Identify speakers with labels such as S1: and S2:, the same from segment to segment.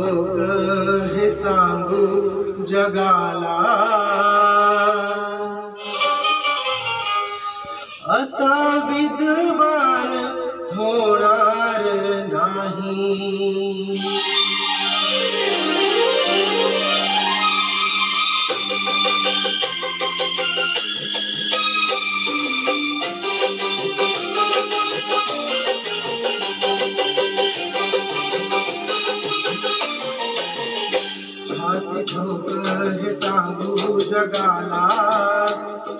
S1: ठोक हे सांगू जगाला, असा विद्वान होणार नाही। छाती ठोक हे सांगू जगाला,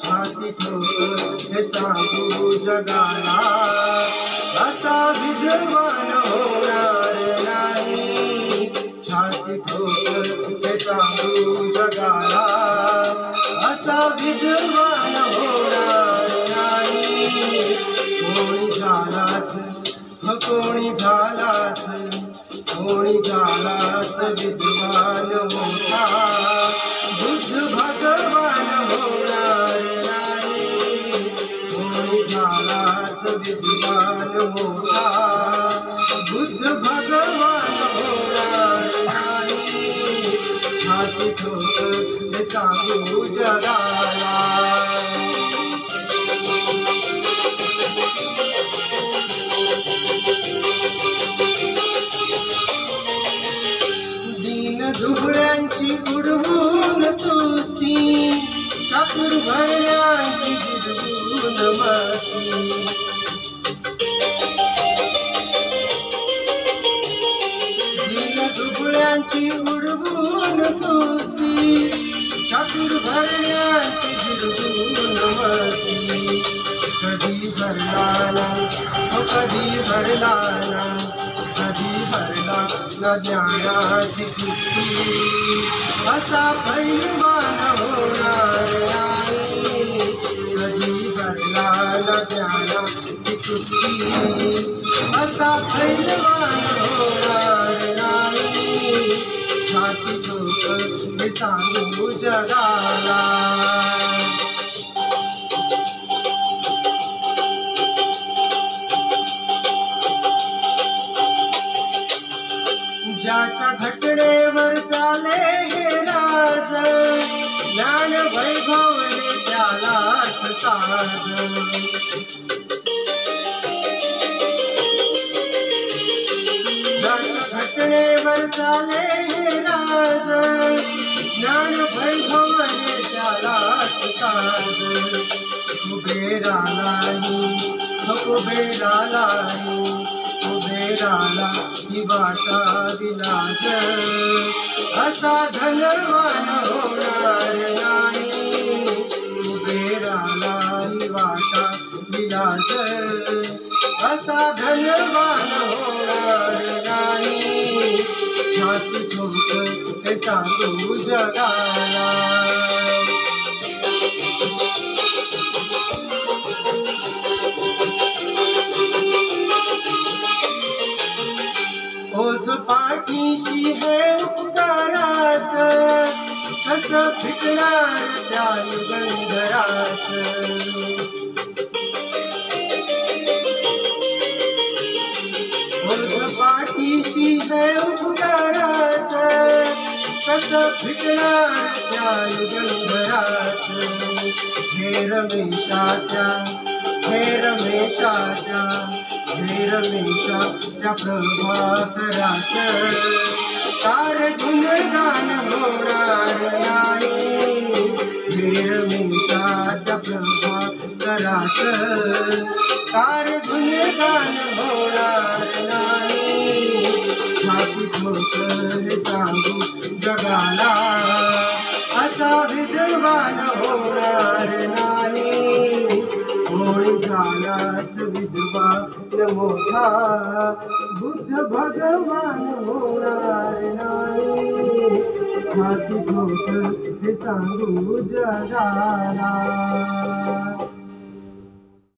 S1: छाती ठोक हे सांगू जगाला, असा विद्वान होणार नाही। छाती ठोक हे सांगू जगाला, असा विद्वान होणार नाही। कोणी झालाच कोणी झालाच कोणी झालाच विद्वान मोठा, बुद्ध भगवान होणार नाही। कोणी झालाच विद्वान मोठा, बुद्ध भगवान होणार नाही। छाती ठोक हे सांगू जगाला, दुबळ्यांची उडवून सुस्ती, चातुर भरण्यांची जिरवून मस्ती। दीन दुबळ्यांची उडवून सुस्ती, चातुर भरण्यांची जिरवून मस्ती। कधी भरला ना कधी भरला ना, कधी भरला न ज्ञानाची कुस्ती, असा पैलवान होणार नाही। कधी भरला न ज्ञानाची कुस्ती, असा पैलवान होणार नाही। छाती ठोक हे सांगू जगाला, ज्याच्या घटनेवर चाले हे राज, ज्ञान वैभव हे त्यालाच साज। ज्याच्या घटनेवर चाले हे राज, ज्ञान वैभव हे त्यालाच साज। कुबेरालाही कुबेरालाही कुबेराला ही वाटा विलास, असा धनवान होणार नाही। कुबेराला ही वाटा विलास, असा धनवान होणार नाही। छाती ठोक हे सांगू जगाला, ओझ पाठीशी हे उपकाराच, कसं फिटणार त्या युगंधराच। ओझ पाठीशी हे उपकाराच, कसं फिटणार त्या युगंधराच। हे रमेशाच्या हे रमेशाच्या हे रमेशाच्या प्रभाकराच, तार गुणगान होणार नाही। हे रमेशाच्या प्रभाकराच, तार गुणगान होणार नाही। छाती ठोक हे सांगू जगाला, असा विद्वान होणार नाही। कोणी झालाच विद्वान मोठा, बुद्ध भगवान होणार नाही। छाती ठोक हे सांगू जगाला।